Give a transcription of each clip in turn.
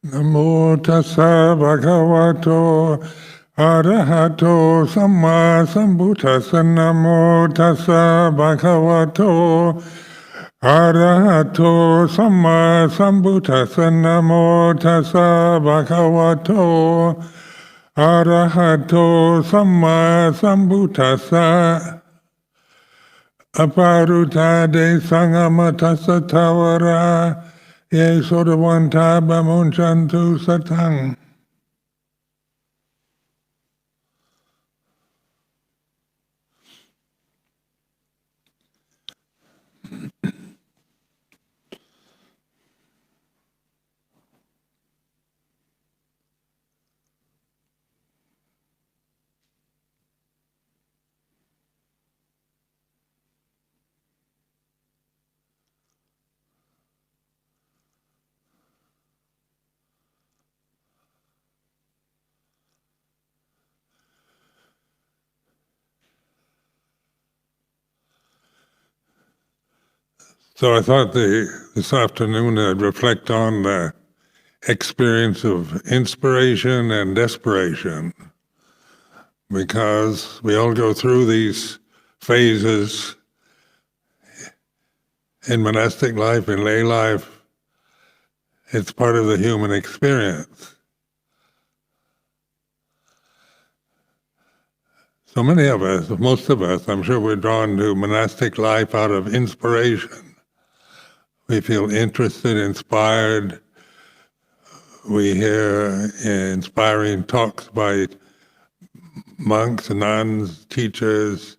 Namo tassa bhagavato arahato samma sambuddhassa. Namo tassa bhagavato arahato samma sambuddhassa. Namo tassa bhagavato arahato samma sambuddhassa. Aparutade sangamatassa tavara ye sodavanta bamunchantu satang. So I thought this afternoon I'd reflect on the experience of inspiration and desperation, because we all go through these phases in monastic life, in lay life. It's part of the human experience. So many of us, most of us, I'm sure we're drawn to monastic life out of inspiration. We feel interested, inspired. We hear inspiring talks by monks, nuns, teachers.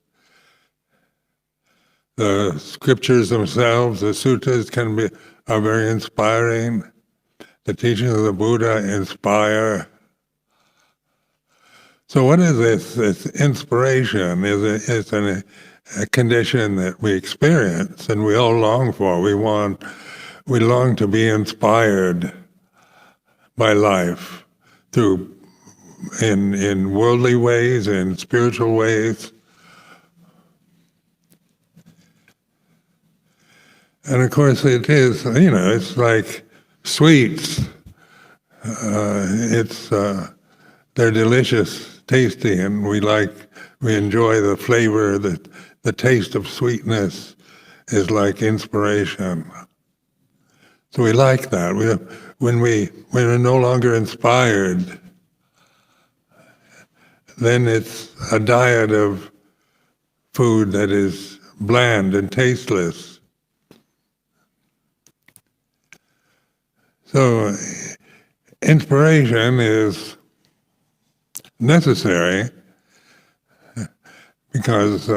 The scriptures themselves, the suttas, are very inspiring. The teachings of the Buddha inspire. So what is this? This inspiration is a condition that we experience and we all long for. We long to be inspired by life in worldly ways, in spiritual ways. And of course it is, it's like sweets. They're delicious, tasty, and we enjoy the flavor, the taste of sweetness is like inspiration. So we like that. When we're no longer inspired, then it's a diet of food that is bland and tasteless. So inspiration is necessary because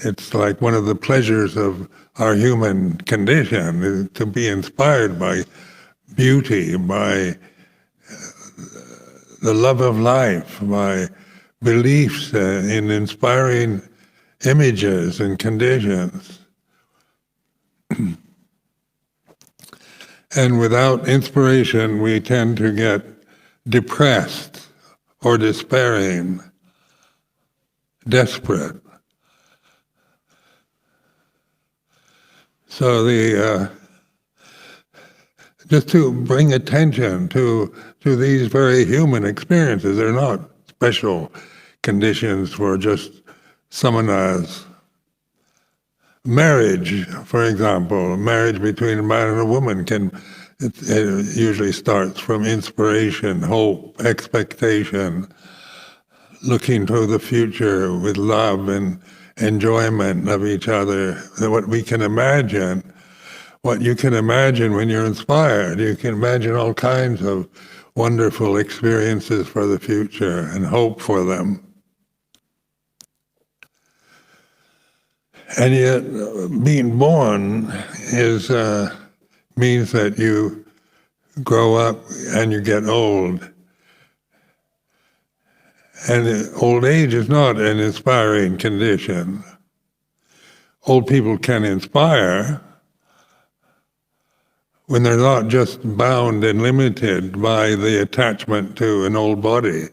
it's like one of the pleasures of our human condition is to be inspired by beauty, by the love of life, by beliefs in inspiring images and conditions. And without inspiration, we tend to get depressed or despairing, desperate. So just to bring attention to these very human experiences, they're not special conditions for just samanas. Marriage, for example, marriage between a man and a woman it usually starts from inspiration, hope, expectation, looking to the future with love and enjoyment of each other. What you can imagine when you're inspired. You can imagine all kinds of wonderful experiences for the future and hope for them. And yet, being born means that you grow up and you get old. And old age is not an inspiring condition. Old people can inspire when they're not just bound and limited by the attachment to an old body.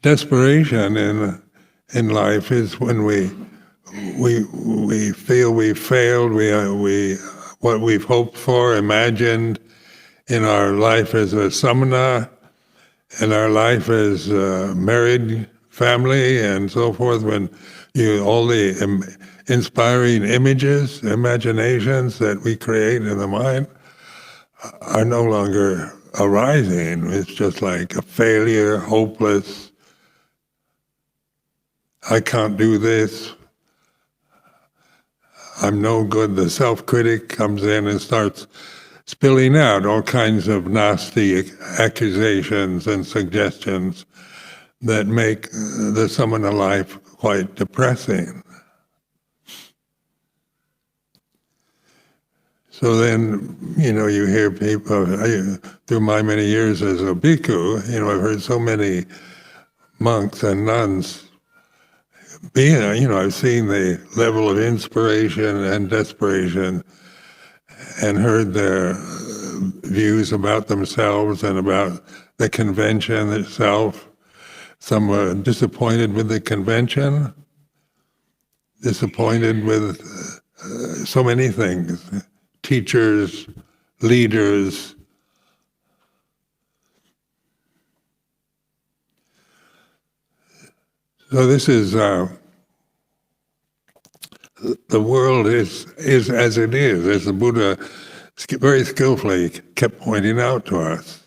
Desperation in life is when we we feel we failed. We what we've hoped for, imagined in our life as a samana, in our life as a married family, and so forth. When all the inspiring images, imaginations that we create in the mind are no longer arising. It's just like a failure, hopeless. I can't do this. I'm no good. The self-critic comes in and starts spilling out all kinds of nasty accusations and suggestions that make the samana life quite depressing. So then, you hear people, through my many years as a bhikkhu, I've heard so many monks and nuns I've seen the level of inspiration and desperation and heard their views about themselves and about the convention itself. Some were disappointed with the convention, disappointed with so many things, teachers, leaders. So this is, the world is as it is, as the Buddha very skillfully kept pointing out to us.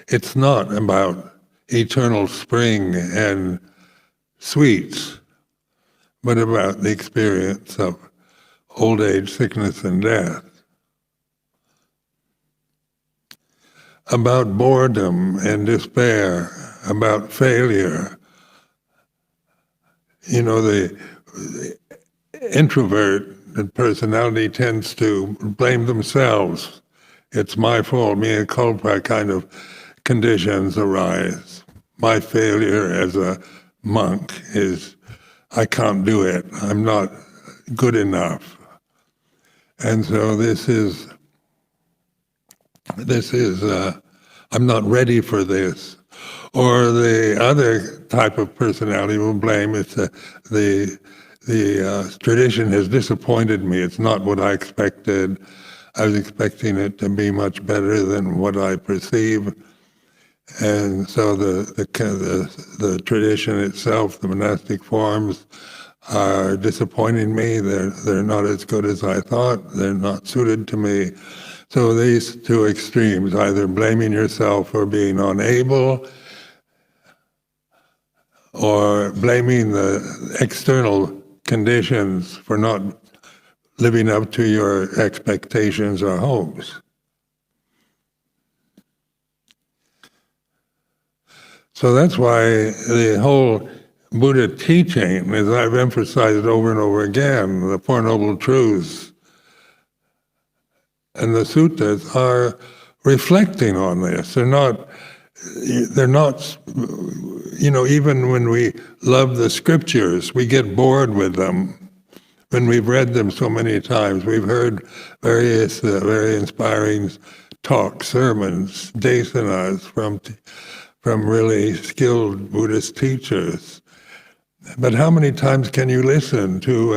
It's not about eternal spring and sweets, but about the experience of old age, sickness, and death. About boredom and despair, about failure. The introvert personality tends to blame themselves. It's my fault, mea culpa kind of conditions arise. My failure as a monk is, I can't do it, I'm not good enough. And so this is I'm not ready for this. Or the other type of personality will blame it's the tradition has disappointed me. It's not what I expected. I was expecting it to be much better than what I perceive. And so the tradition itself, the monastic forms, are disappointing me. They're not as good as I thought. They're not suited to me. So these two extremes, either blaming yourself for being unable, or blaming the external conditions for not living up to your expectations or hopes. So that's why the whole Buddha teaching, as I've emphasized over and over again, the Four Noble Truths and the suttas are reflecting on this. They're not, even when we love the scriptures, we get bored with them. When we've read them so many times, we've heard various very inspiring talks, sermons, desanas from really skilled Buddhist teachers. But how many times can you listen to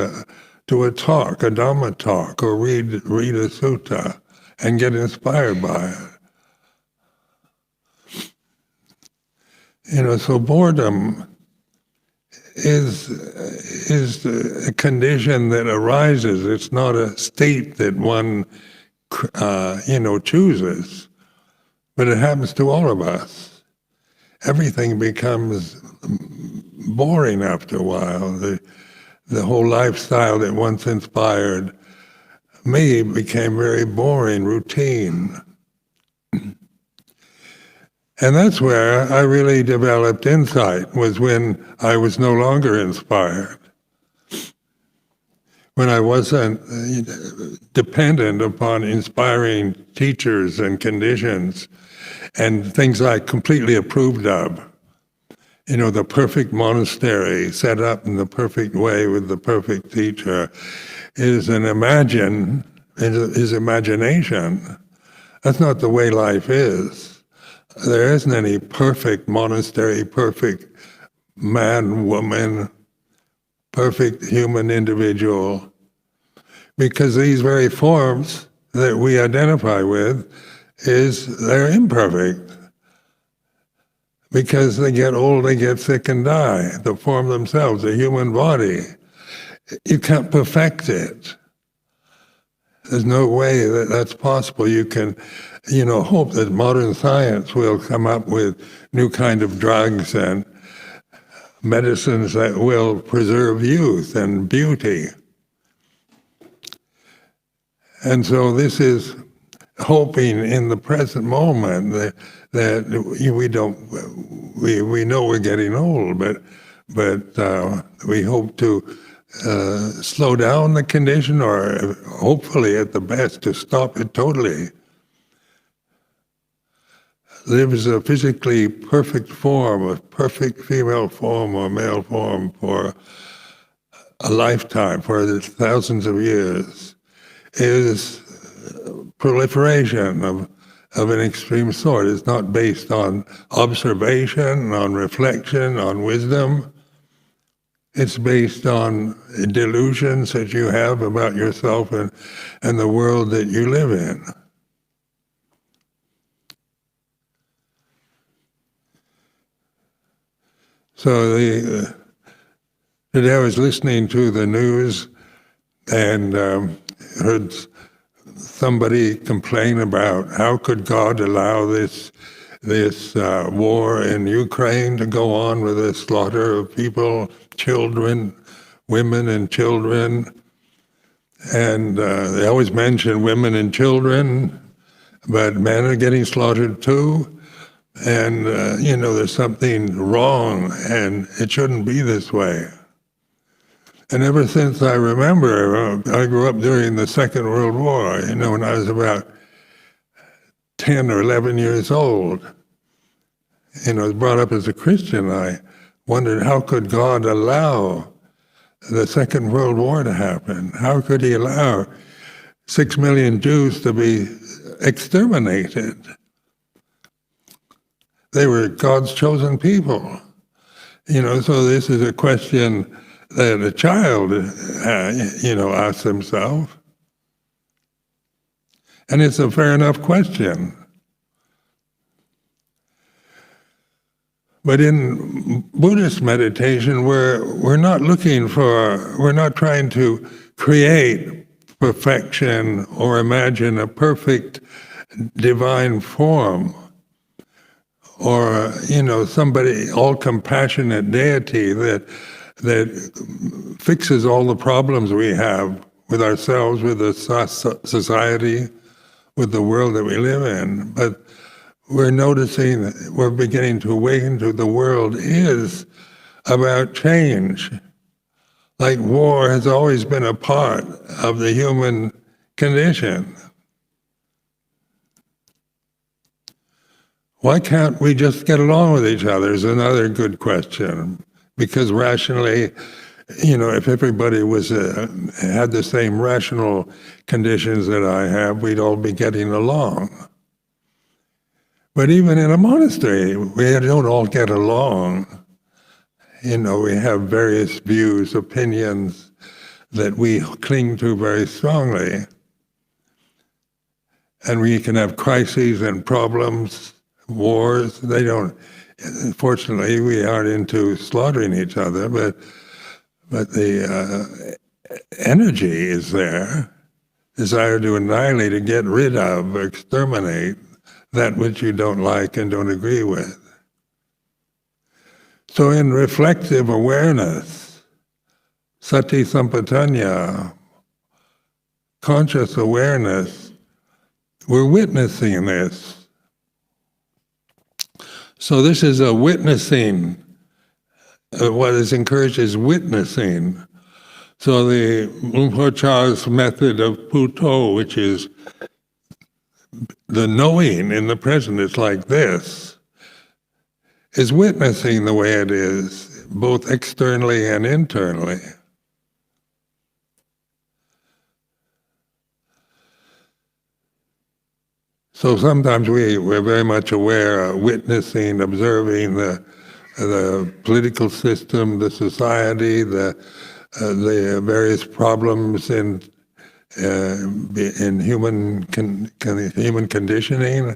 a talk, a Dhamma talk, or read a sutta and get inspired by it? So boredom is a condition that arises. It's not a state that one, chooses, but it happens to all of us. Everything becomes boring after a while. The whole lifestyle that once inspired me became very boring, routine. And that's where I really developed insight, was when I was no longer inspired. When I wasn't dependent upon inspiring teachers and conditions and things I completely approved of. The perfect monastery set up in the perfect way with the perfect teacher is imagination. That's not the way life is. There isn't any perfect monastery, perfect man, woman, perfect human individual, because these very forms that we identify with, they're imperfect. Because they get old, they get sick and die. The form themselves, the human body, you can't perfect it. There's no way that that's possible. You can, hope that modern science will come up with new kind of drugs and medicines that will preserve youth and beauty. And so this is hoping in the present moment that we know we're getting old, but we hope to slow down the condition, or hopefully at the best to stop it totally. Live as a physically perfect form, a perfect female form or male form for a lifetime, for thousands of years, is proliferation of an extreme sort. It's not based on observation, on reflection, on wisdom. It's based on delusions that you have about yourself and the world that you live in. So today I was listening to the news and heard somebody complain about how could God allow this war in Ukraine to go on with the slaughter of people, children, women and children. And they always mention women and children, but men are getting slaughtered too. And, there's something wrong, and it shouldn't be this way. And ever since I remember, I grew up during the Second World War, when I was about 10 or 11 years old. I was brought up as a Christian. I wondered, how could God allow the Second World War to happen? How could he allow 6 million Jews to be exterminated? They were God's chosen people. So this is a question that a child, asks himself. And it's a fair enough question. But in Buddhist meditation, we're not trying to create perfection or imagine a perfect divine form, or somebody all-compassionate deity that fixes all the problems we have with ourselves, with the society, with the world that we live in. But we're noticing, we're beginning to awaken to the world is about change. Like war has always been a part of the human condition. Why can't we just get along with each other is another good question. Because rationally, if everybody had the same rational conditions that I have, we'd all be getting along. But even in a monastery, we don't all get along. We have various views, opinions that we cling to very strongly. And we can have crises and problems, wars. They don't. Fortunately, we aren't into slaughtering each other, but the energy is there, desire to annihilate, to get rid of, exterminate that which you don't like and don't agree with. So in reflective awareness, sati sampajanya, conscious awareness, we're witnessing this. So this is a witnessing. What is encouraged is witnessing. So the Rinpoche's method of Puto, which is the knowing in the present, it's like this, is witnessing the way it is, both externally and internally. So sometimes we're very much aware, witnessing, observing the political system, the society, the the various problems in human human conditioning,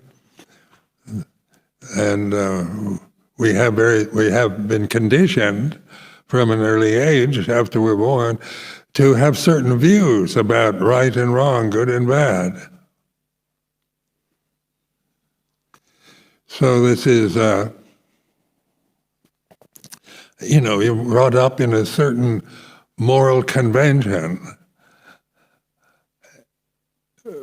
and we have been conditioned from an early age after we're born to have certain views about right and wrong, good and bad. So this is, you're brought up in a certain moral convention,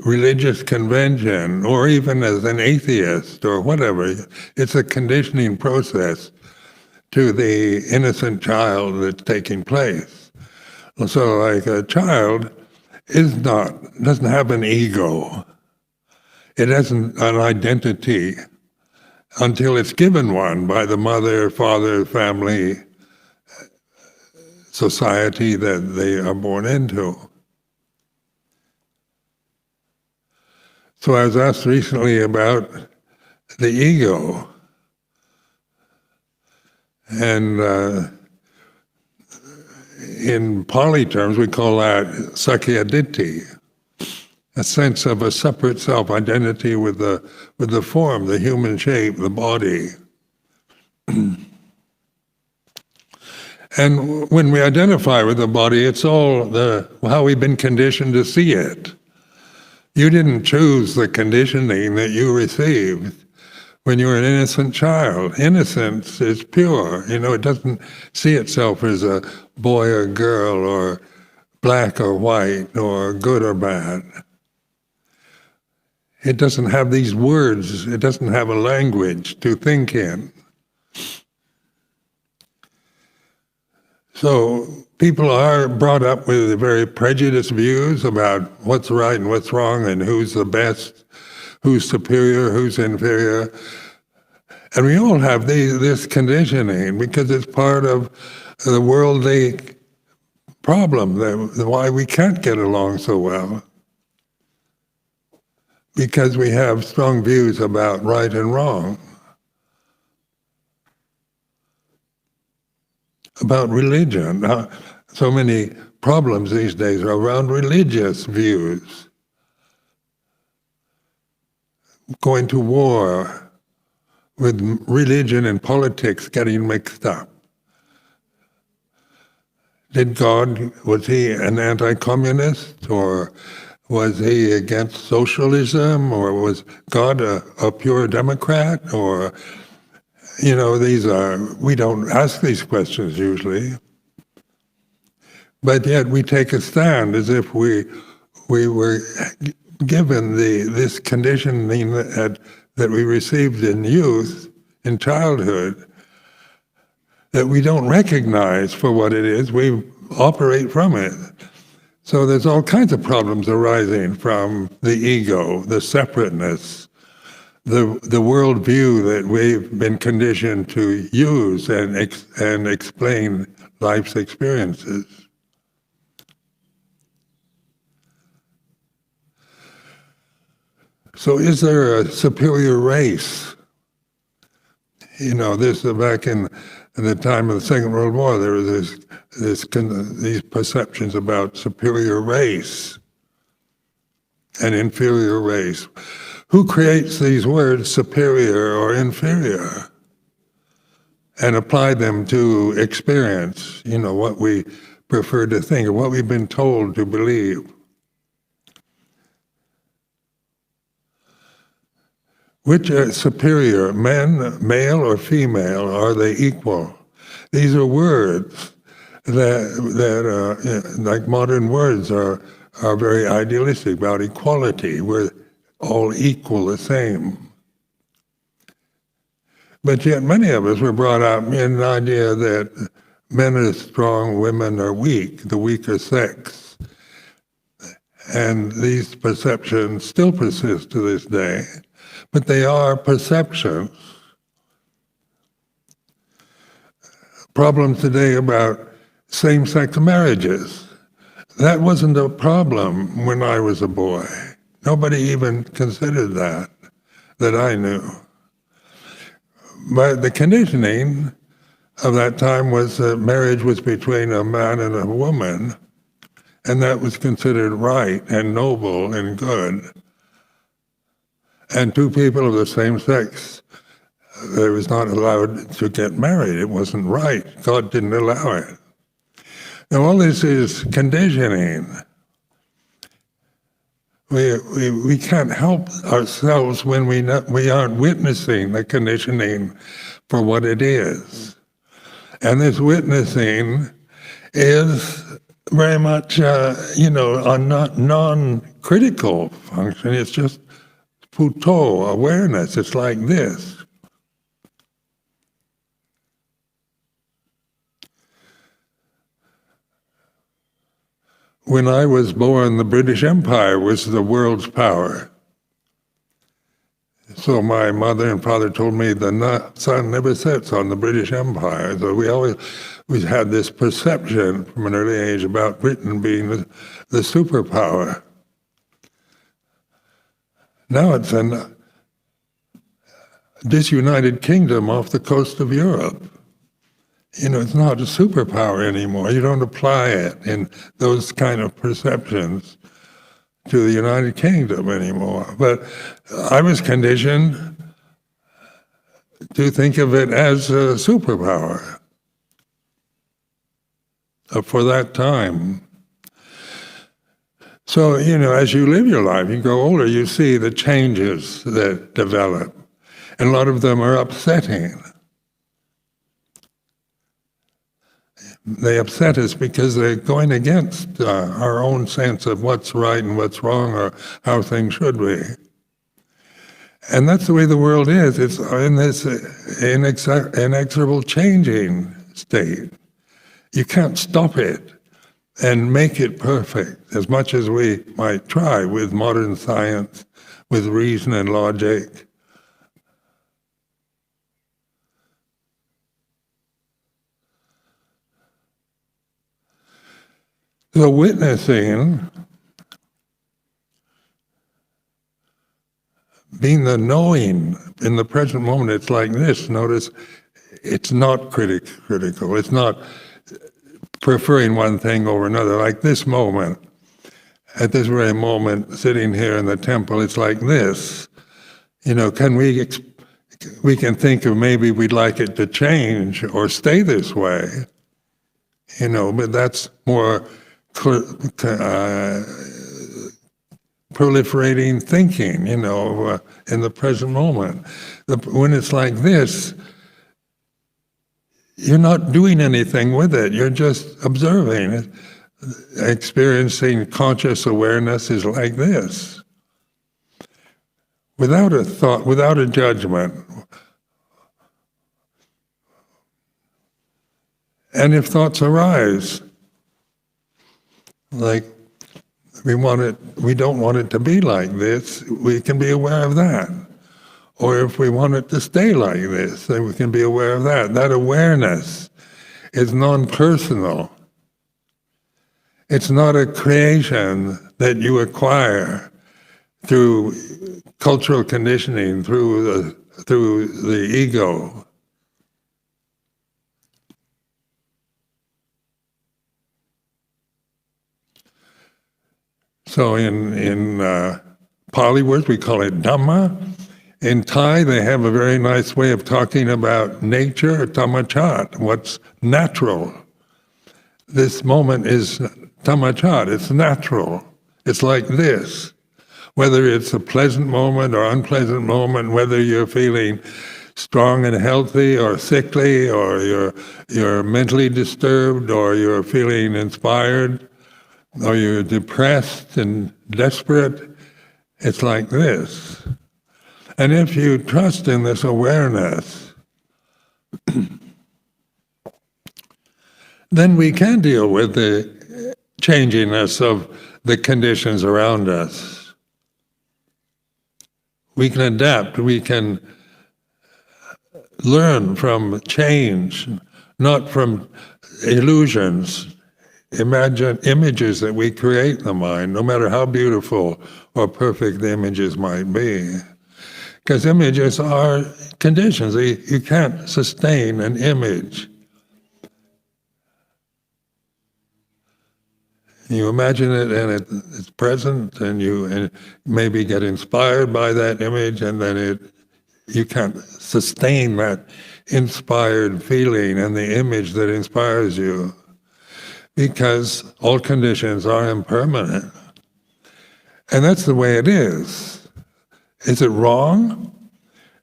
religious convention, or even as an atheist or whatever. It's a conditioning process to the innocent child that's taking place. So like a child doesn't have an ego. It hasn't an identity until it's given one by the mother, father, family, society that they are born into. So I was asked recently about the ego, and in Pali terms we call that sakya ditti, a sense of a separate self-identity with the form, the human shape, the body. And when we identify with the body, it's all how we've been conditioned to see it. You didn't choose the conditioning that you received when you were an innocent child. Innocence is pure. It doesn't see itself as a boy or girl or black or white or good or bad. It doesn't have these words. It doesn't have a language to think in. So people are brought up with very prejudiced views about what's right and what's wrong and who's the best, who's superior, who's inferior. And we all have this conditioning because it's part of the worldly problem, why we can't get along so well. Because we have strong views about right and wrong. About religion. So many problems these days are around religious views. Going to war with religion and politics getting mixed up. Was he an anti-communist, or was he against socialism, or was God a pure Democrat, or we don't ask these questions usually, but yet we take a stand as if we were given this conditioning that we received in youth, in childhood, that we don't recognize for what it is. We operate from it. So there's all kinds of problems arising from the ego, the separateness, the worldview that we've been conditioned to use and explain life's experiences. So is there a superior race? This back in the time of the Second World War, there was these perceptions about superior race and inferior race. Who creates these words, superior or inferior, and apply them to experience, what we prefer to think, or what we've been told to believe? Which are superior, male or female? Are they equal? These are words that like modern words, are very idealistic about equality. We're all equal, the same. But yet many of us were brought up in the idea that men are strong, women are weak, the weaker sex. And these perceptions still persist to this day. But they are perceptions. Problems today about same-sex marriages. That wasn't a problem when I was a boy. Nobody even considered that I knew. But the conditioning of that time was that marriage was between a man and a woman, and that was considered right and noble and good. And two people of the same sex, they was not allowed to get married. It wasn't right. God didn't allow it. Now all this is conditioning. We can't help ourselves when we aren't witnessing the conditioning for what it is. And this witnessing is very much, a non-critical function. It's just puto, awareness. It's like this. When I was born, the British Empire was the world's power. So my mother and father told me the sun never sets on the British Empire. So we had this perception from an early age about Britain being the superpower. Now it's a disunited kingdom off the coast of Europe. It's not a superpower anymore. You don't apply it in those kind of perceptions to the United Kingdom anymore. But I was conditioned to think of it as a superpower for that time. So, as you live your life, you grow older, you see the changes that develop. And a lot of them are upsetting. They upset us because they're going against our own sense of what's right and what's wrong or how things should be. And that's the way the world is. It's in this inexorable changing state. You can't stop it and make it perfect as much as we might try with modern science, with reason and logic. The witnessing, being the knowing in the present moment, it's like this. Notice, it's not critical. It's not preferring one thing over another. Like this moment, at this very moment, sitting here in the temple, it's like this. We can think of maybe we'd like it to change or stay this way. But that's more proliferating thinking, in the present moment. When it's like this, you're not doing anything with it. You're just observing it. Experiencing conscious awareness is like this. Without a thought, without a judgment. And if thoughts arise, like we don't want it to be like this, we can be aware of that. Or if we want it to stay like this, then we can be aware of that. That awareness is non-personal. It's not a creation that you acquire through cultural conditioning, through the ego. So in Pali words, we call it Dhamma. In Thai, they have a very nice way of talking about nature, Thamachat, what's natural. This moment is Thamachat, it's natural. It's like this. Whether it's a pleasant moment or unpleasant moment, whether you're feeling strong and healthy or sickly, or you're mentally disturbed, or you're feeling inspired, or you're depressed and desperate, it's like this. And if you trust in this awareness, then we can deal with the changiness of the conditions around us. We can adapt, we can learn from change, not from illusions. Imagine images that we create in the mind, no matter how beautiful or perfect the images might be. Because images are conditions. You can't sustain an image You imagine it and it's present, and you maybe get inspired by that image, and then you can't sustain that inspired feeling and the image that inspires you, because all conditions are impermanent. And that's the way it is. Is it wrong?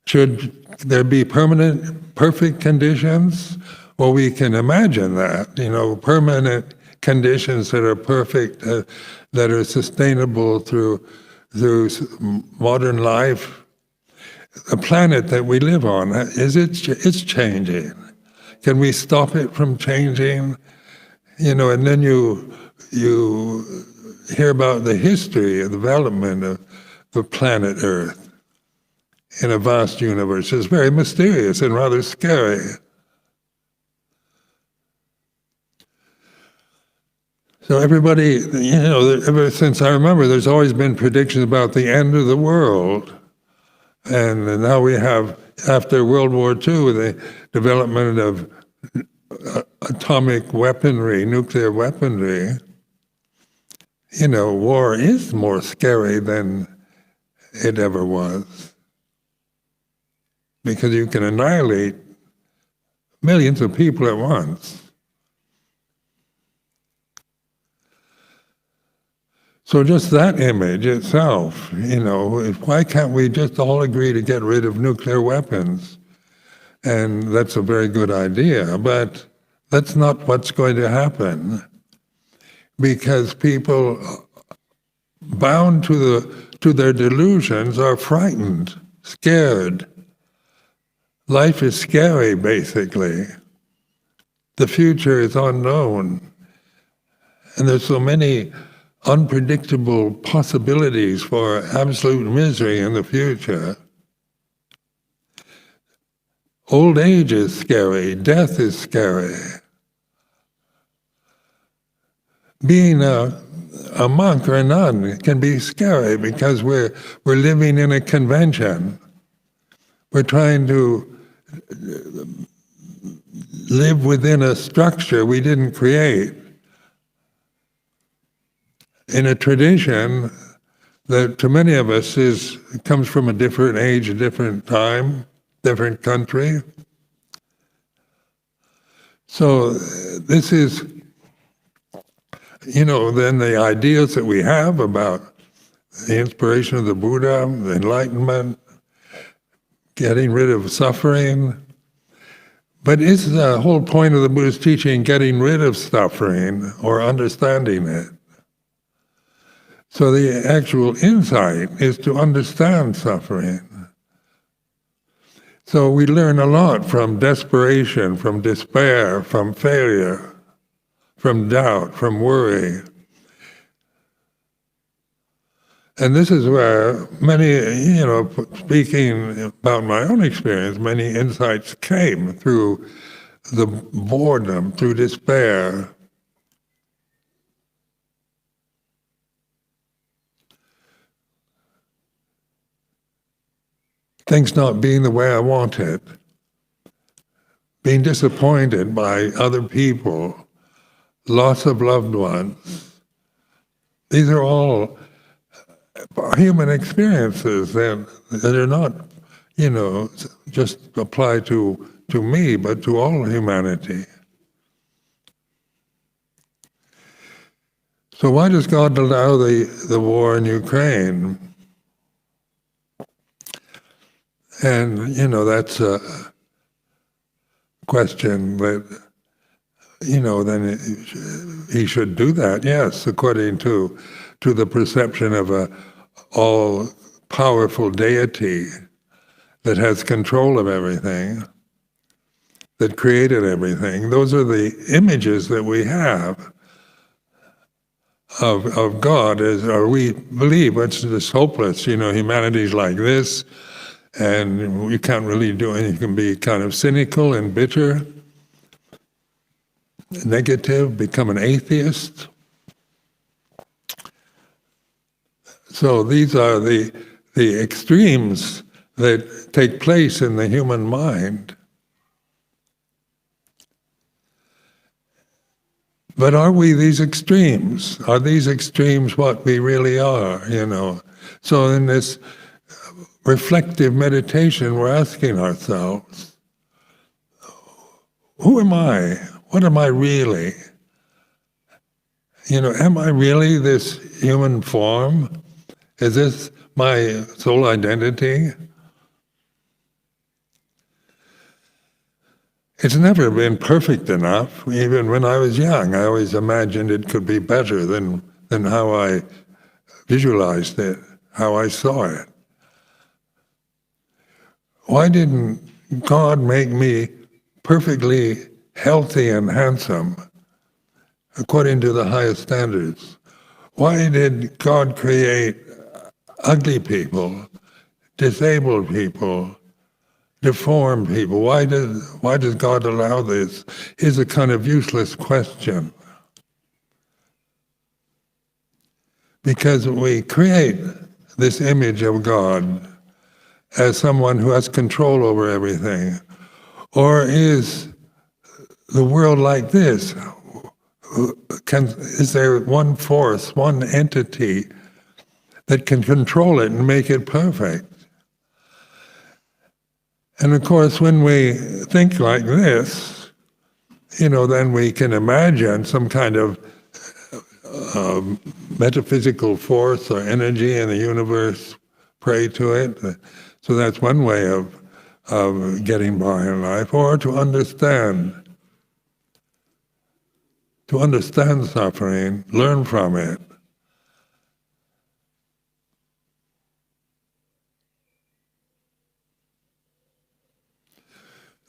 Should there be permanent, perfect conditions? Well, we can imagine that, permanent conditions that are perfect, that are sustainable through modern life. The planet that we live on, it's changing. Can we stop it from changing? And then you hear about the history and development of the planet Earth in a vast universe. It's very mysterious and rather scary. So everybody, ever since I remember, there's always been predictions about the end of the world. And now we have, after World War II, the development of atomic weaponry, nuclear weaponry. War is more scary than it ever was, because you can annihilate millions of people at once. So just that image itself, why can't we just all agree to get rid of nuclear weapons? And that's a very good idea, but that's not what's going to happen, because people bound to their delusions are frightened, scared. Life is scary, basically. The future is unknown, and there's so many unpredictable possibilities for absolute misery in the future. Old age is scary, death is scary. Being a monk or a nun can be scary, because we're living in a convention. We're trying to live within a structure we didn't create, in a tradition that to many of us comes from a different age, a different time, different country. So this is, then the ideas that we have about the inspiration of the Buddha, the enlightenment, getting rid of suffering. But is the whole point of the Buddha's teaching getting rid of suffering or understanding it? So the actual insight is to understand suffering. So we learn a lot from desperation, from despair, from failure, from doubt, from worry. And this is where many, speaking about my own experience, many insights came through the boredom, through despair. Things not being the way I wanted, being disappointed by other people, loss of loved ones. These are all human experiences that are not, just apply to me, but to all humanity. So why does God allow the war in Ukraine? And, that's a question that, then he should do that, yes, according to the perception of a all-powerful deity that has control of everything, that created everything. Those are the images that we have of God, or we believe it's just hopeless, humanity's like this, and you can't really do anything. You can be kind of cynical and bitter, negative, become an atheist. So these are the extremes that take place in the human mind. But are we these extremes? Are these extremes what we really are, So in this reflective meditation, we're asking ourselves, who am I? What am I really? Am I really this human form? Is this my soul identity? It's never been perfect enough. Even when I was young, I always imagined it could be better than how I visualized it, how I saw it. Why didn't God make me perfectly healthy and handsome according to the highest standards? Why did God create ugly people, disabled people, deformed people? Why does God allow this? Is a kind of useless question. Because we create this image of God as someone who has control over everything. Or is the world like this? Is there one force, one entity that can control it and make it perfect? And of course, when we think like this, then we can imagine some kind of metaphysical force or energy in the universe, pray to it. So that's one way of getting by in life, or to understand suffering, learn from it.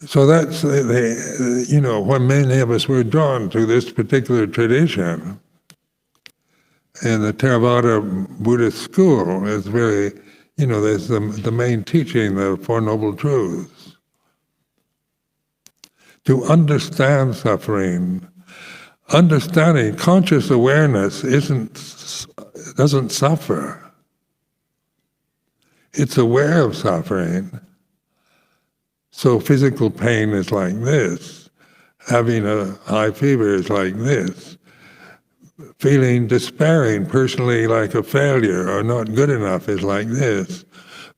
So that's when many of us were drawn to this particular tradition. And the Theravada Buddhist school is very, there's the main teaching, the Four Noble Truths. To understand suffering, understanding, conscious awareness doesn't suffer. It's aware of suffering. So physical pain is like this. Having a high fever is like this. Feeling despairing personally like a failure or not good enough is like this.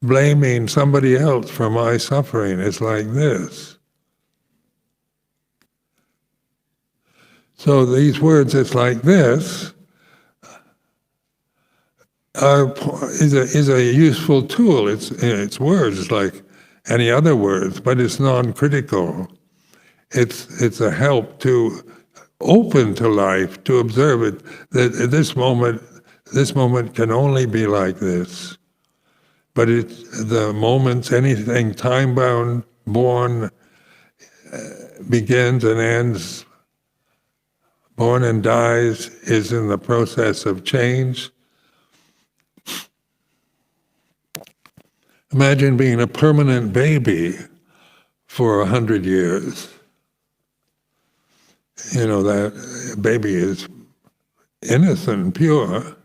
Blaming somebody else for my suffering is like this. So these words, it's like this, is a useful tool. It's words, it's like any other words, but it's non-critical. It's a help to open to life, to observe it, that at this moment can only be like this. But the moments, anything time-bound, born, begins and ends, born and dies, is in the process of change. Imagine being a permanent baby for 100 years. That baby is innocent and pure.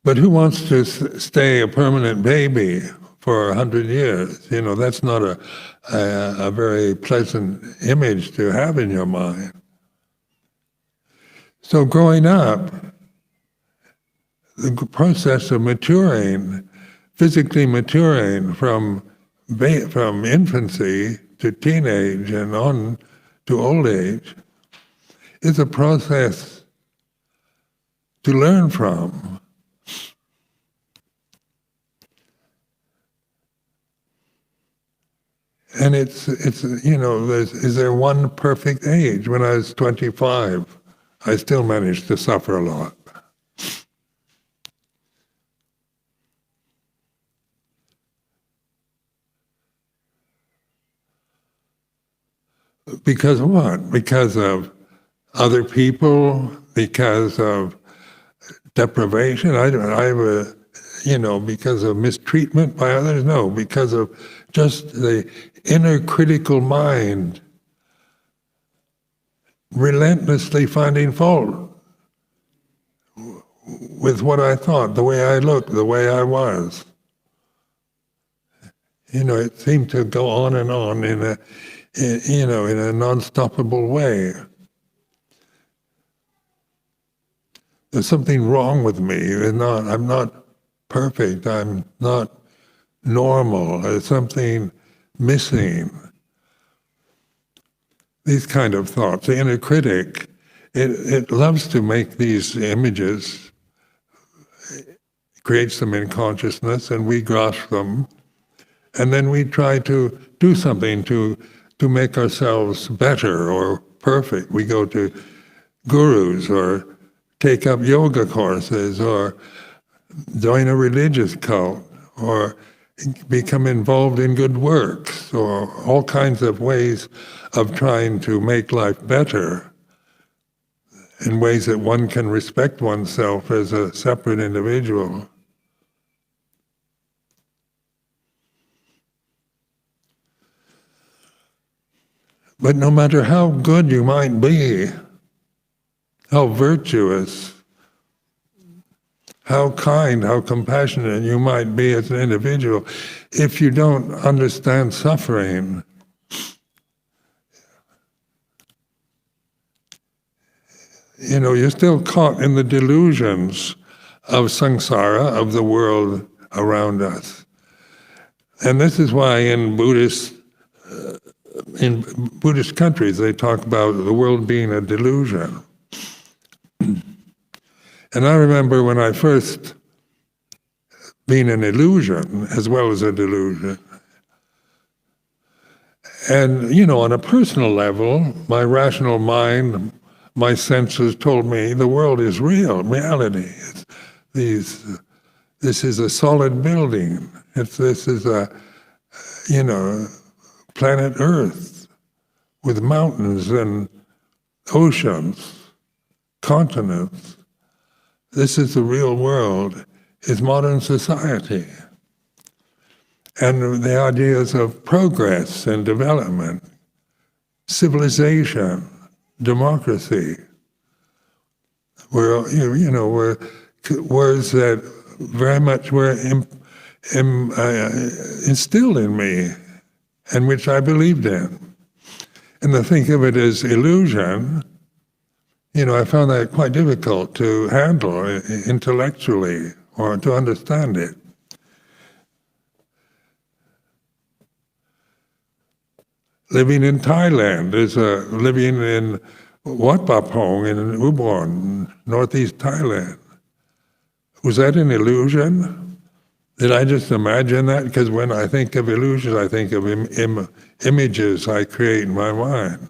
But who wants to stay a permanent baby for 100 years? That's not a very pleasant image to have in your mind. So growing up, the process of maturing, physically maturing from infancy to teenage and on to old age, is a process to learn from. And is there one perfect age? When I was 25, I still managed to suffer a lot. Because of what? Because of other people, because of deprivation, because of mistreatment by others? No, because of just the inner critical mind relentlessly finding fault with what I thought, the way I looked, the way I was. It seemed to go on and on in a non-stoppable way. There's something wrong with me. I'm not perfect. I'm not normal. There's something missing. These kind of thoughts. The inner critic, it loves to make these images, creates them in consciousness, and we grasp them, and then we try to do something to make ourselves better or perfect. We go to gurus or take up yoga courses or join a religious cult or become involved in good works or all kinds of ways of trying to make life better in ways that one can respect oneself as a separate individual. But no matter how good you might be, how virtuous, how kind, how compassionate you might be as an individual, if you don't understand suffering, you're still caught in the delusions of samsara, of the world around us. And this is why in Buddhist countries they talk about the world being a delusion. And I remember when I first being an illusion as well as a delusion. And, on a personal level, my rational mind, my senses told me the world is real, reality. This is a solid building. This is a, planet Earth with mountains and oceans, continents. This is the real world, is modern society. And the ideas of progress and development, civilization, democracy, were words that very much were instilled in me and which I believed in. And to think of it as illusion, I found that quite difficult to handle intellectually or to understand it. Living in Thailand is living in Wat Papong in Ubon, northeast Thailand. Was that an illusion? Did I just imagine that? Because when I think of illusions, I think of images I create in my mind.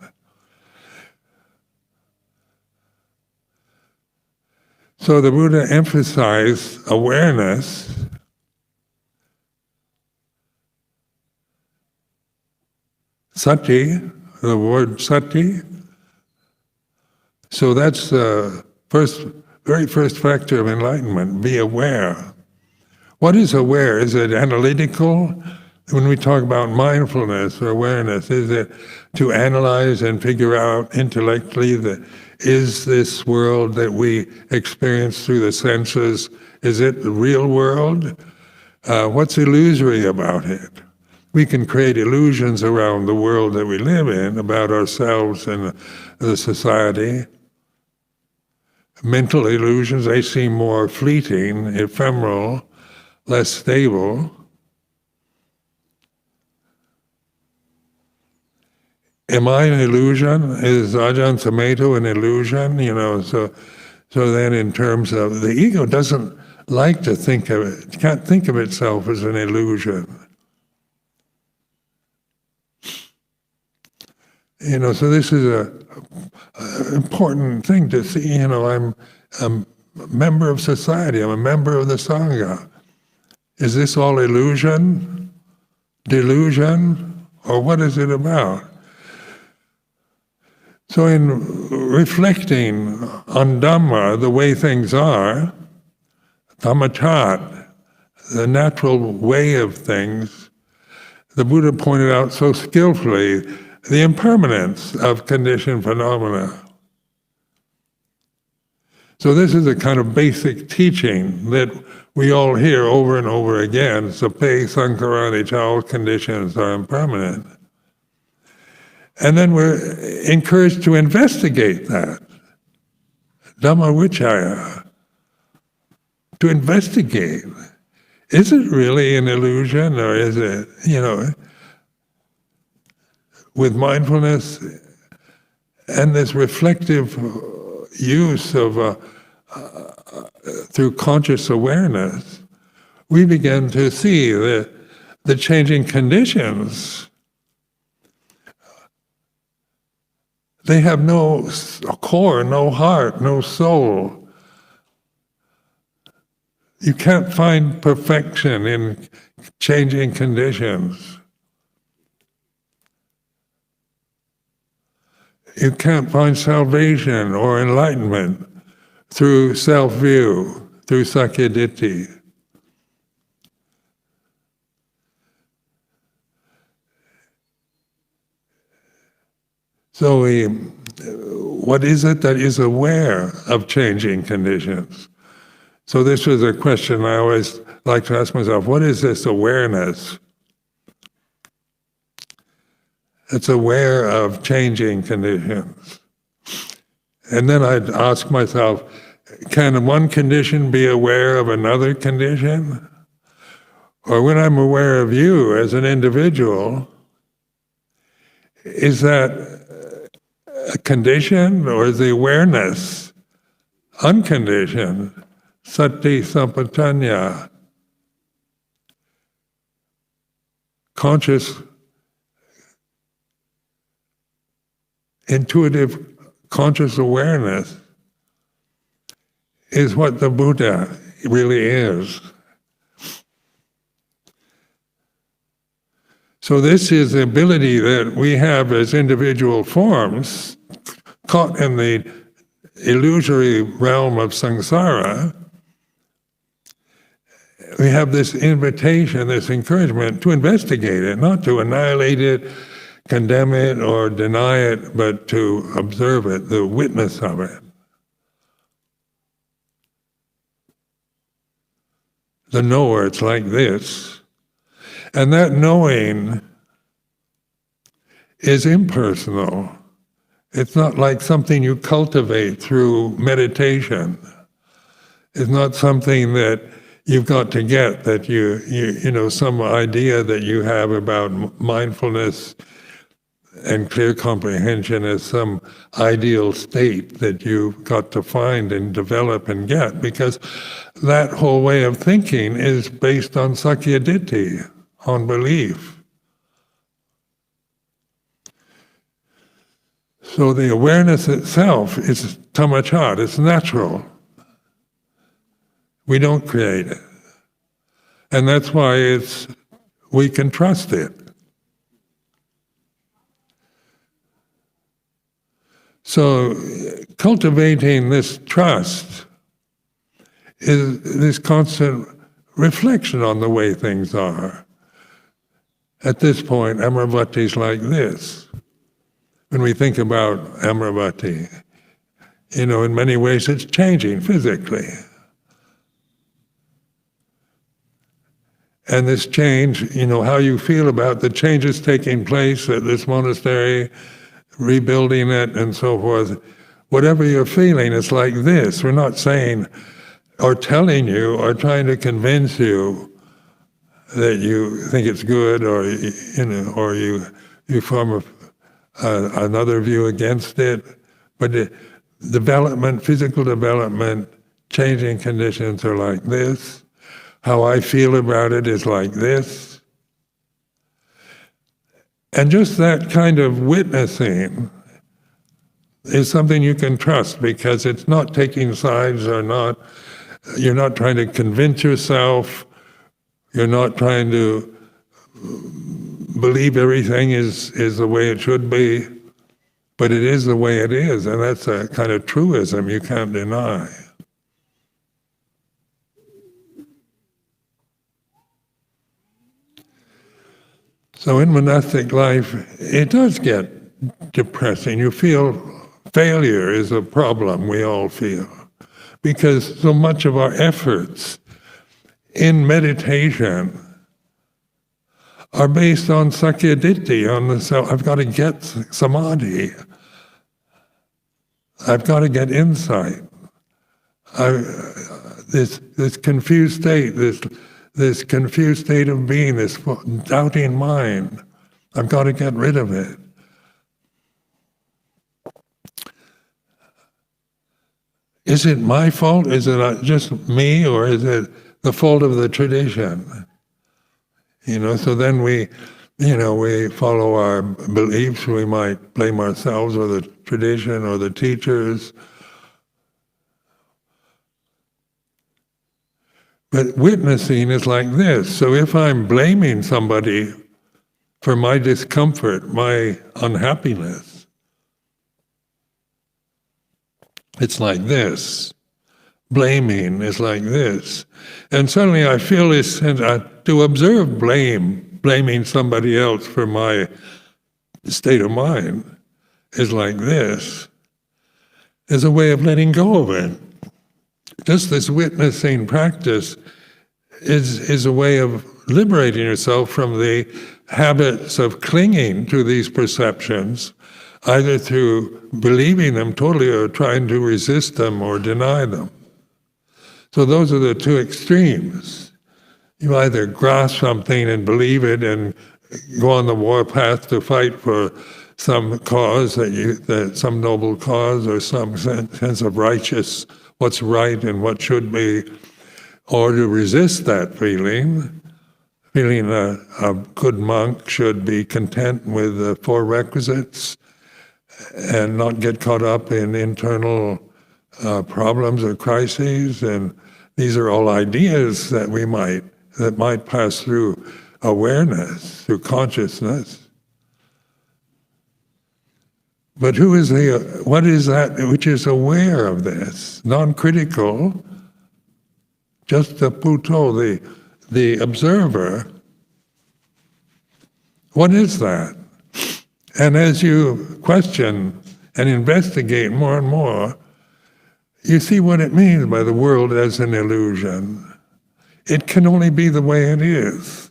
So the Buddha emphasized awareness, sati, the word sati. So that's the very first factor of enlightenment, be aware. What is aware? Is it analytical? When we talk about mindfulness or awareness, is it to analyze and figure out intellectually that is this world that we experience through the senses, is it the real world? What's illusory about it? We can create illusions around the world that we live in, about ourselves and the society. Mental illusions, they seem more fleeting, ephemeral, less stable. Am I an illusion? Is Ajahn Sumedho an illusion? So then in terms of the ego doesn't like to think of it, can't think of itself as an illusion. So this is an important thing to see. I'm a member of society, I'm a member of the Sangha. Is this all illusion, delusion, or what is it about? So in reflecting on Dhamma, the way things are, Dhammachat, the natural way of things, the Buddha pointed out so skillfully the impermanence of conditioned phenomena. So this is a kind of basic teaching that we all hear over and over again. Sape sankarani, all conditions are impermanent. And then we're encouraged to investigate that. Dhamma vichaya. To investigate. Is it really an illusion, or is it, with mindfulness and this reflective use of through conscious awareness, we begin to see the changing conditions. They have no core, no heart, no soul. You can't find perfection in changing conditions. You can't find salvation or enlightenment through self-view, through sakyaditthi. So what is it that is aware of changing conditions? So this was a question I always like to ask myself, what is this awareness? It's aware of changing conditions. And then I'd ask myself, can one condition be aware of another condition? Or when I'm aware of you as an individual, is that a condition, or is the awareness unconditioned? Sati sampajanya. Conscious, intuitive, conscious awareness is what the Buddha really is. So this is the ability that we have as individual forms, caught in the illusory realm of samsara. We have this invitation, this encouragement to investigate it, not to annihilate it, condemn it, or deny it, but to observe it, the witness of it. The knower, it's like this. And that knowing is impersonal. It's not like something you cultivate through meditation. It's not something that you've got to get, that you some idea that you have about mindfulness and clear comprehension as some ideal state that you've got to find and develop and get, because that whole way of thinking is based on sakyaditthi, on belief. So the awareness itself is tammachat, it's natural. We don't create it. And that's why we can trust it. So cultivating this trust is this constant reflection on the way things are. At this point, Amravati is like this. When we think about Amravati, in many ways it's changing physically. And this change, how you feel about the changes taking place at this monastery, rebuilding it and so forth, whatever you're feeling, it's like this. We're not saying or telling you or trying to convince you that you think it's good, or you form another view against it. But development, physical development, changing conditions are like this. How I feel about it is like this. And just that kind of witnessing is something you can trust, because it's not taking sides, you're not trying to convince yourself, you're not trying to believe everything is the way it should be, but it is the way it is, and that's a kind of truism you can't deny. So in monastic life, it does get depressing. You feel failure is a problem we all feel. because so much of our efforts in meditation are based on sakyaditthi, on the self. I've got to get samadhi. I've got to get insight. This confused state, this confused state of being, this doubting mind, I've got to get rid of it. Is it my fault? Is it just me, or is it the fault of the tradition? So then we follow our beliefs. We might blame ourselves or the tradition or the teachers. But witnessing is like this. So if I'm blaming somebody for my discomfort, my unhappiness, it's like this. Blaming is like this. And suddenly I feel this sense to observe blaming somebody else for my state of mind is like this. Is a way of letting go of it. Just this witnessing practice is a way of liberating yourself from the habits of clinging to these perceptions, either through believing them totally or trying to resist them or deny them. So those are the two extremes. You either grasp something and believe it and go on the warpath to fight for some cause, some noble cause, or some sense of righteous, what's right and what should be, or to resist that feeling a good monk should be content with the four requisites and not get caught up in internal problems or crises. And these are all ideas that might pass through awareness, through consciousness. But what is that which is aware of this? Non-critical, just the puto, the observer. What is that? And as you question and investigate more and more, you see what it means by the world as an illusion. It can only be the way it is.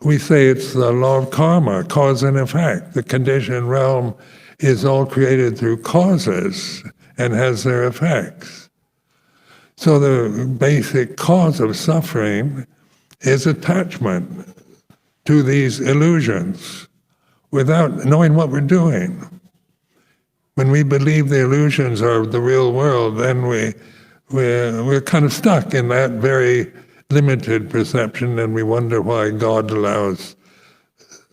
We say it's the law of karma, cause and effect. The conditioned realm is all created through causes and has their effects. So the basic cause of suffering is attachment to these illusions without knowing what we're doing. When we believe the illusions are the real world, then we're kind of stuck in that very limited perception, and we wonder why God allows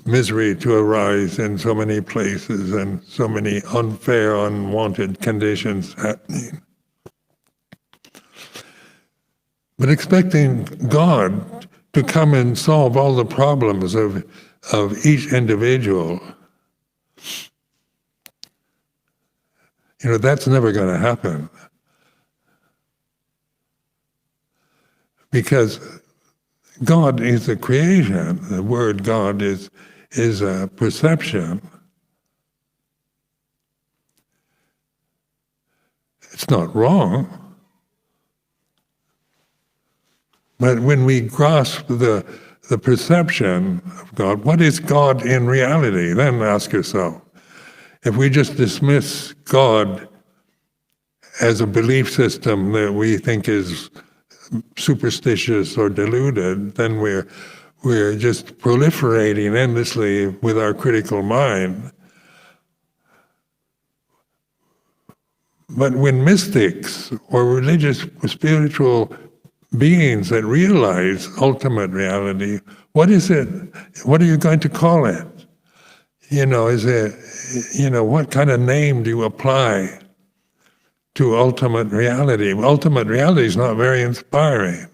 misery to arise in so many places and so many unfair, unwanted conditions happening. But expecting God to come and solve all the problems of each individual, that's never going to happen. Because God is a creation. The word God is a perception. It's not wrong. But when we grasp the perception of God, what is God in reality? Then ask yourself, if we just dismiss God as a belief system that we think is superstitious or deluded, then we're just proliferating endlessly with our critical mind. But when mystics or religious or spiritual beings that realize ultimate reality, what is it? What are you going to call it? Is it, what kind of name do you apply to ultimate reality? Ultimate reality is not very inspiring.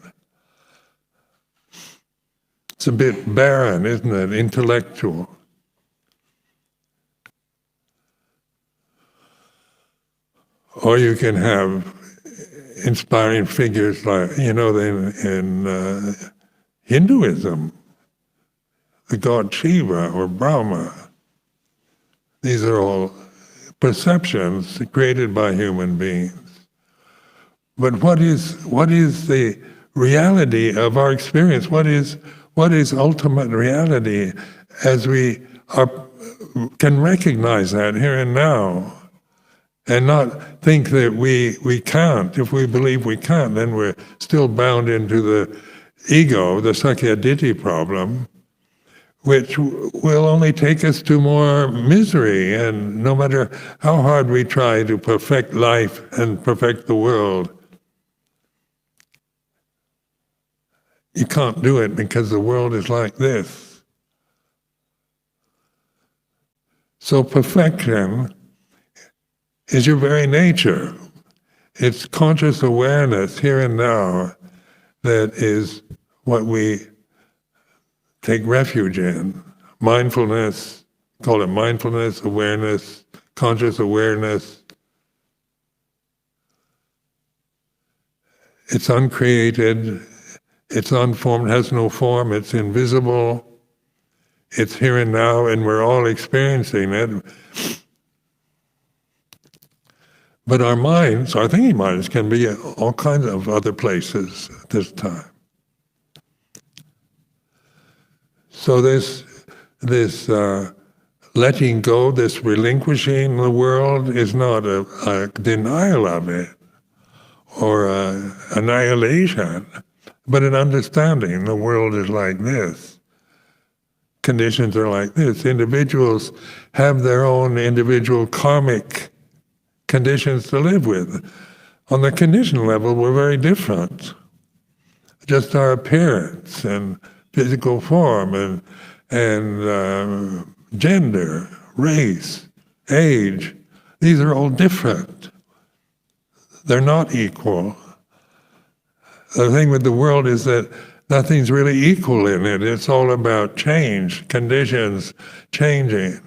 It's a bit barren, isn't it? Intellectual. Or you can have inspiring figures like, in Hinduism, the god Shiva or Brahma. These are all perceptions created by human beings. But what is the reality of our experience? What is ultimate reality as we can recognize that here and now, and not think that we can't. If we believe we can't, then we're still bound into the ego, the sakyaditi problem, which will only take us to more misery. And no matter how hard we try to perfect life and perfect the world, you can't do it because the world is like this. So perfection is your very nature. It's conscious awareness here and now that is what we take refuge in. Mindfulness, call it mindfulness, awareness, conscious awareness. It's uncreated, it's unformed, has no form, it's invisible, it's here and now, and we're all experiencing it. But our minds, our thinking minds, can be all kinds of other places at this time. So this letting go, this relinquishing the world is not a denial of it or annihilation, but an understanding the world is like this. Conditions are like this. Individuals have their own individual karmic conditions to live with. On the condition level, we're very different. Just our appearance and physical form and gender, race, age, these are all different. They're not equal. The thing with the world is that nothing's really equal in it. It's all about change, conditions changing.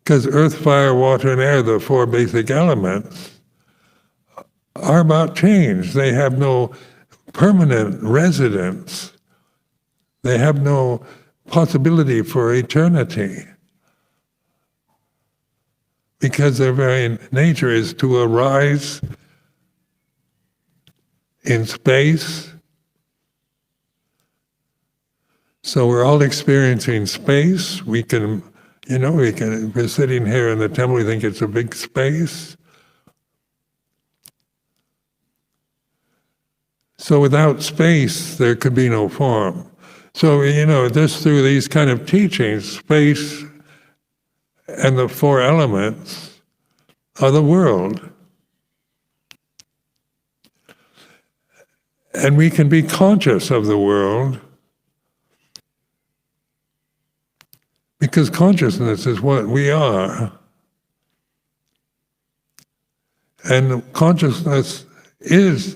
Because earth, fire, water, and air, the four basic elements, are about change. They have no permanent residence. They have no possibility for eternity. Because their very nature is to arise in space. So we're all experiencing space. we're sitting here in the temple, we think it's a big space. So without space, there could be no form. So, just through these kind of teachings, space and the four elements are the world. And we can be conscious of the world because consciousness is what we are. And consciousness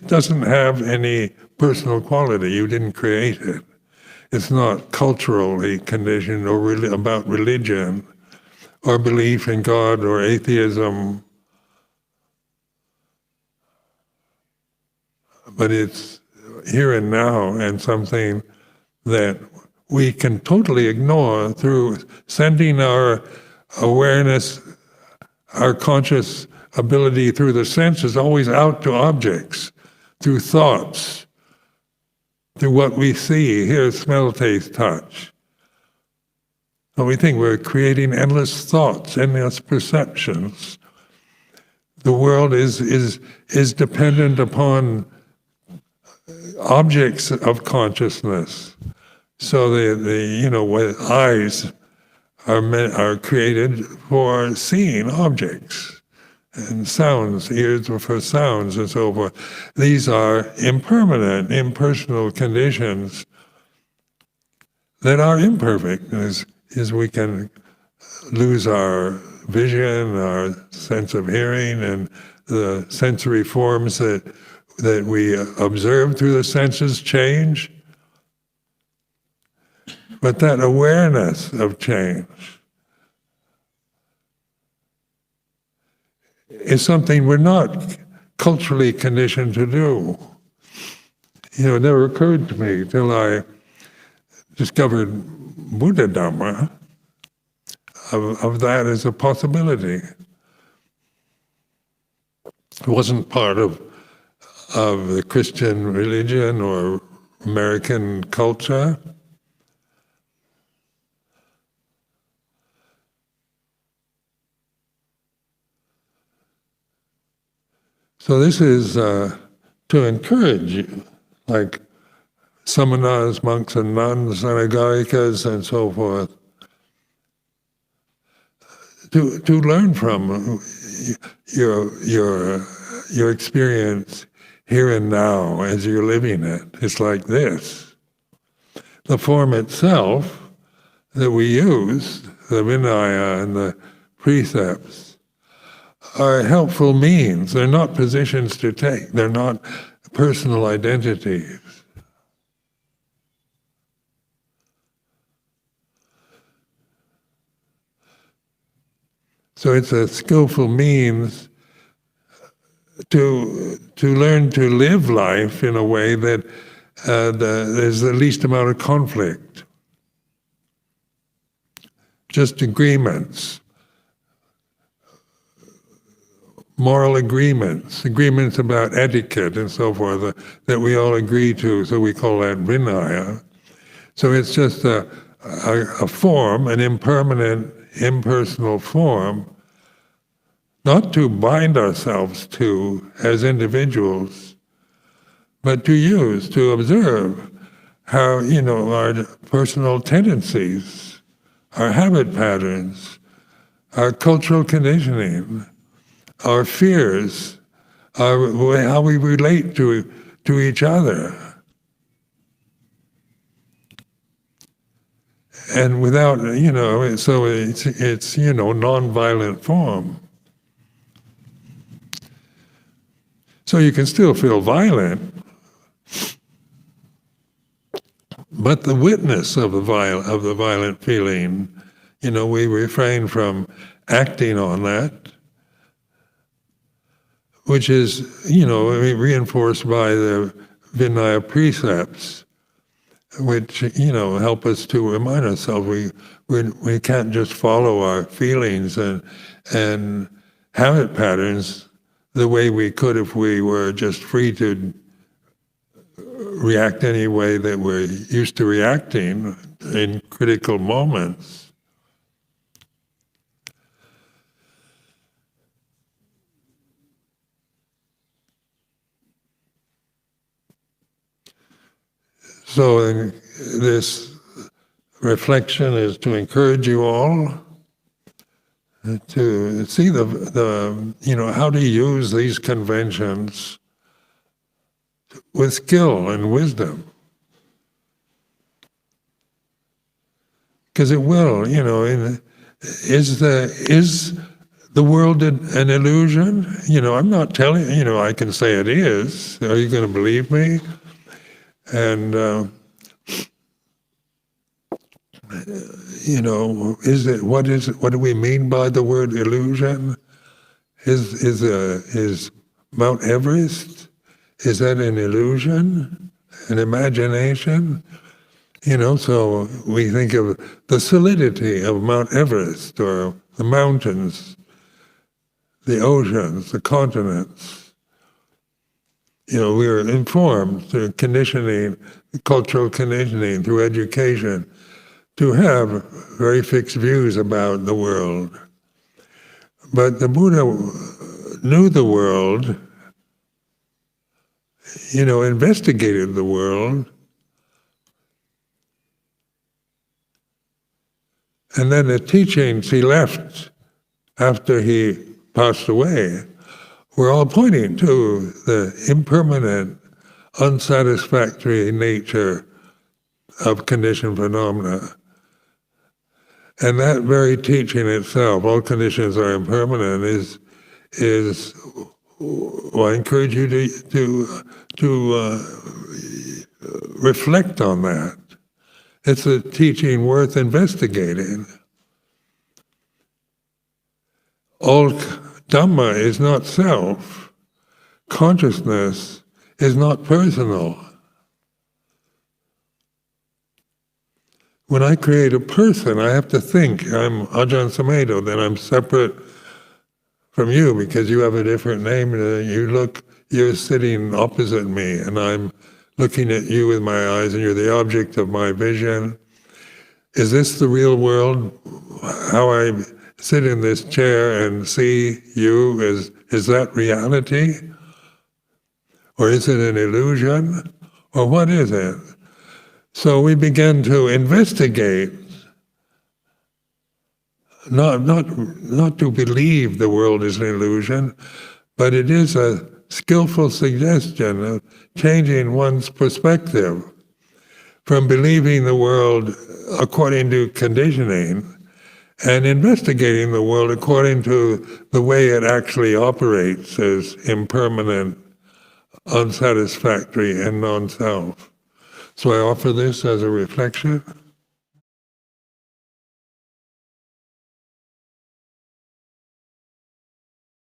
doesn't have any personal quality. You didn't create it. It's not culturally conditioned or about religion or belief in God or atheism. But it's here and now, and something that we can totally ignore through sending our awareness, our conscious ability through the senses always out to objects, through thoughts, through what we see, hear, smell, taste, touch. So we think we're creating endless thoughts, endless perceptions. The world is dependent upon objects of consciousness. So the eyes are created for seeing objects, and sounds, ears are for sounds, and so forth. These are impermanent, impersonal conditions that are imperfect, as we can lose our vision, our sense of hearing, and the sensory forms that we observe through the senses change. But that awareness of change is something we're not culturally conditioned to do. It never occurred to me till I discovered Buddha Dhamma. of that as a possibility. It wasn't part of the Christian religion or American culture. So this is to encourage you, like samanas, monks and nuns, anagarikas and so forth, to learn from your experience here and now as you're living it. It's like this. The form itself that we use, the Vinaya and the precepts, are helpful means. They're not positions to take. They're not personal identities. So it's a skillful means to learn to live life in a way that there's the least amount of conflict. Just agreements. Moral agreements about etiquette and so forth that we all agree to, so we call that Vinaya. So it's just a form, an impermanent, impersonal form, not to bind ourselves to as individuals, but to use, to observe how, our personal tendencies, our habit patterns, our cultural conditioning, our fears, how we relate to each other. And without, so it's non-violent form. So you can still feel violent, but the witness of the violent feeling, we refrain from acting on that, which is, reinforced by the Vinaya precepts, which, help us to remind ourselves we can't just follow our feelings and habit patterns the way we could if we were just free to react any way that we're used to reacting in critical moments. So this reflection is to encourage you all to see how to use these conventions with skill and wisdom. Because it will, is the world an illusion? I'm not telling you, I can say it is. Are you going to believe me? And what do we mean by the word illusion? Is Mount Everest, is that an illusion, an imagination? So we think of the solidity of Mount Everest or the mountains, the oceans, the continents. We are informed through conditioning, cultural conditioning, through education, to have very fixed views about the world. But the Buddha knew the world, investigated the world, and then the teachings he left after he passed away were all pointing to the impermanent, unsatisfactory nature of conditioned phenomena. And that very teaching itself, all conditions are impermanent, is I encourage you to reflect on that. It's a teaching worth investigating. All Dhamma is not self. Consciousness is not personal. when I create a person, I have to think, I'm Ajahn Sumedho, that I'm separate from you because you have a different name. You're sitting opposite me, and I'm looking at you with my eyes, and you're the object of my vision. Is this the real world? How I sit in this chair and see you, is that reality? Or is it an illusion? Or what is it? So we begin to investigate, not to believe the world is an illusion, but it is a skillful suggestion of changing one's perspective from believing the world according to conditioning and investigating the world according to the way it actually operates as impermanent, unsatisfactory, and non-self. So I offer this as a reflection.